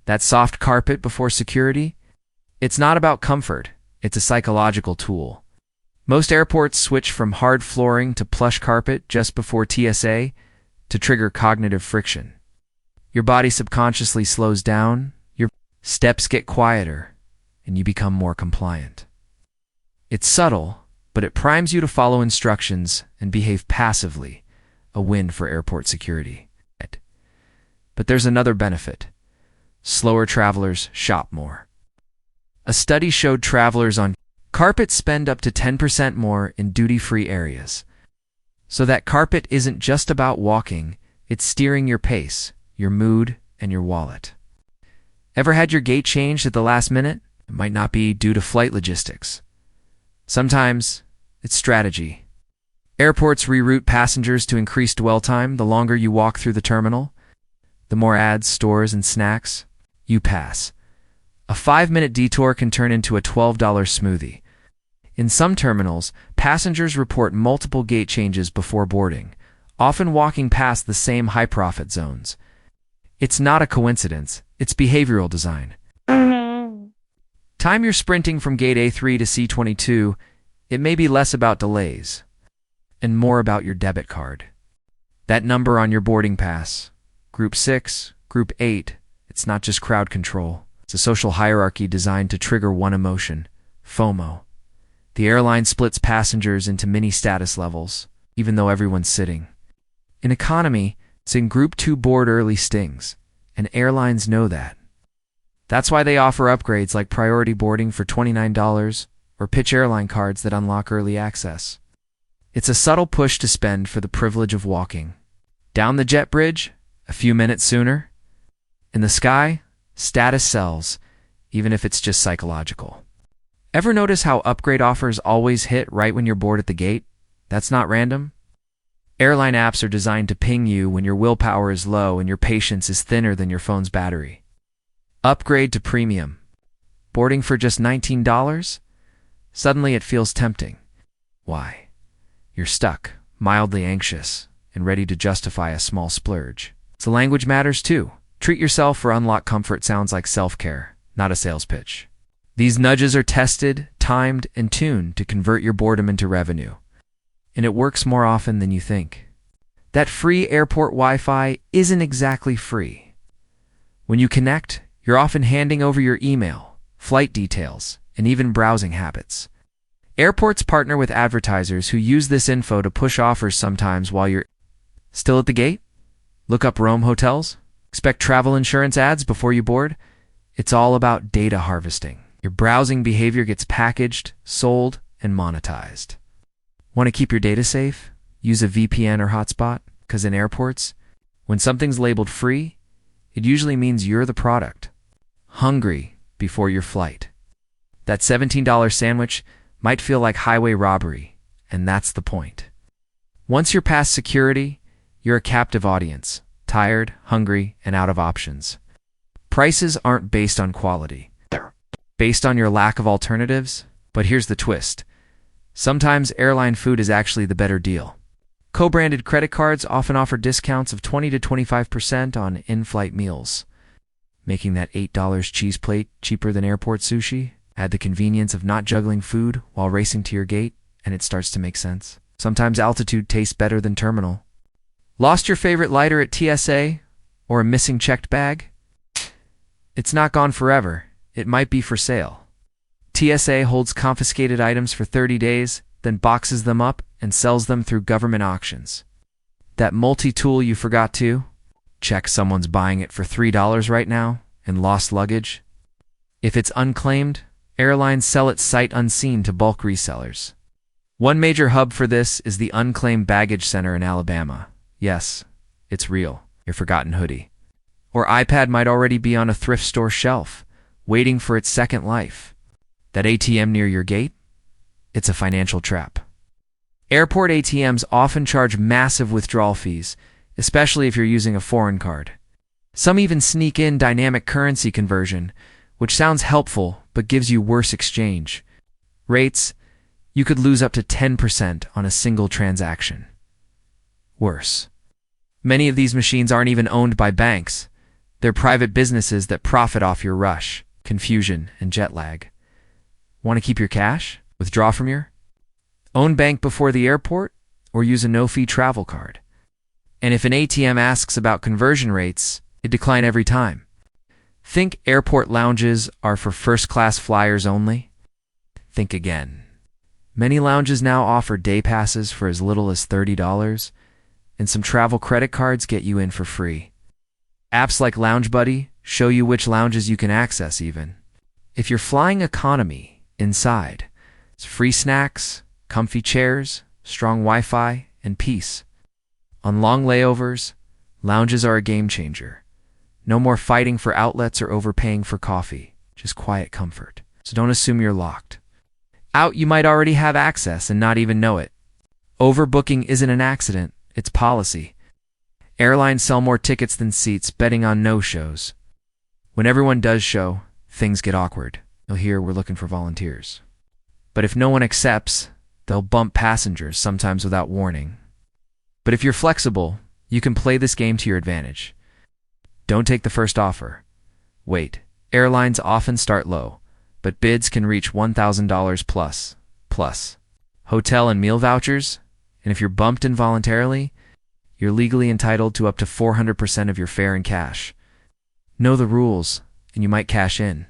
That soft carpet before security? It's not about comfort, it's a psychological tool. Most airports switch from hard flooring to plush carpet just before TSA to trigger cognitive friction. Your body subconsciously slows down, your steps get quieter, and you become more compliant. It's subtle, but it primes you to follow instructions and behave passively, a win for airport security. But there's another benefit. Slower travelers shop more. A study showed travelers on carpet spend up to 10% more in duty-free areas. So that carpet isn't just about walking, it's steering your pace, your mood, and your wallet. Ever had your gate changed at the last minute? It might not be due to flight logistics. Sometimes it's strategy. Airports reroute passengers to increase dwell time. The longer you walk through the terminal, the more ads, stores, and snacks you pass. A 5-minute detour can turn into a $12 smoothie. In some terminals, passengers report multiple gate changes before boarding, often walking past the same high-profit zones. It's not a coincidence, it's behavioral design. Time you're sprinting from gate A3 to C22, it may be less about delays and more about your debit card. That number on your boarding pass, Group 6, Group 8, it's not just crowd control. It's a social hierarchy designed to trigger one emotion, FOMO. The airline splits passengers into mini status levels, even though everyone's sitting. In economy, saying Group 2 board early stings, and airlines know that. That's why they offer upgrades like priority boarding for $29 or pitch airline cards that unlock early access. It's a subtle push to spend for the privilege of walking. Down the jet bridge, a few minutes sooner. In the sky, status sells, even if it's just psychological. Ever notice how upgrade offers always hit right when you're bored at the gate? That's not random. Airline apps are designed to ping you when your willpower is low and your patience is thinner than your phone's battery. Upgrade to premium. Boarding for just $19? Suddenly it feels tempting. Why? You're stuck, mildly anxious, and ready to justify a small splurge. So language matters too. Treat yourself or unlock comfort sounds like self-care, not a sales pitch. These nudges are tested, timed, and tuned to convert your boredom into revenue. And it works more often than you think. That free airport Wi-Fi isn't exactly free. When you connect, you're often handing over your email, flight details, and even browsing habits. Airports partner with advertisers who use this info to push offers sometimes while you're still at the gate. Look up Rome hotels. Expect travel insurance ads before you board. It's all about data harvesting. Your browsing behavior gets packaged, sold, and monetized. Want to keep your data safe? Use a VPN or hotspot, because in airports, when something's labeled free, it usually means you're the product. Hungry before your flight. That $17 sandwich might feel like highway robbery, and that's the point. Once you're past security, you're a captive audience, tired, hungry, and out of options. Prices aren't based on quality. They're based on your lack of alternatives, but here's the twist. Sometimes airline food is actually the better deal. Co-branded credit cards often offer discounts of 20 to 25% on in-flight meals, making that $8 cheese plate cheaper than airport sushi. Add the convenience of not juggling food while racing to your gate, and it starts to make sense. Sometimes altitude tastes better than terminal. Lost your favorite lighter at TSA? Or a missing checked bag? It's not gone forever. It might be for sale. TSA holds confiscated items for 30 days, then boxes them up and sells them through government auctions. That multi-tool you forgot to? Check someone's buying it for $3 right now and lost luggage. If it's unclaimed, airlines sell it sight unseen to bulk resellers. One major hub for this is the Unclaimed Baggage Center in Alabama. Yes, it's real, your forgotten hoodie. Or iPad might already be on a thrift store shelf, waiting for its second life. That ATM near your gate? It's a financial trap. Airport ATMs often charge massive withdrawal fees, especially if you're using a foreign card. Some even sneak in dynamic currency conversion, which sounds helpful but gives you worse exchange rates. You could lose up to 10% on a single transaction. Worse. Many of these machines aren't even owned by banks. They're private businesses that profit off your rush, confusion, and jet lag. Want to keep your cash? Withdraw from your own bank before the airport? Or use a no-fee travel card? And if an ATM asks about conversion rates, it decline every time. Think airport lounges are for first-class flyers only? Think again. Many lounges now offer day passes for as little as $30, and some travel credit cards get you in for free. Apps like Lounge Buddy show you which lounges you can access even. If you're flying economy, inside, it's free snacks, comfy chairs, strong Wi-Fi, and peace. On long layovers, lounges are a game changer. No more fighting for outlets or overpaying for coffee, just quiet comfort. So don't assume you're locked out. You might already have access and not even know it. Overbooking isn't an accident, it's policy. Airlines sell more tickets than seats, betting on no-shows. When everyone does show, things get awkward. You'll hear, "We're looking for volunteers." But if no one accepts, they'll bump passengers, sometimes without warning. But if you're flexible, you can play this game to your advantage. Don't take the first offer. Wait. Airlines often start low, but bids can reach $1,000 plus hotel and meal vouchers, and if you're bumped involuntarily, you're legally entitled to up to 400% of your fare in cash. Know the rules, and you might cash in.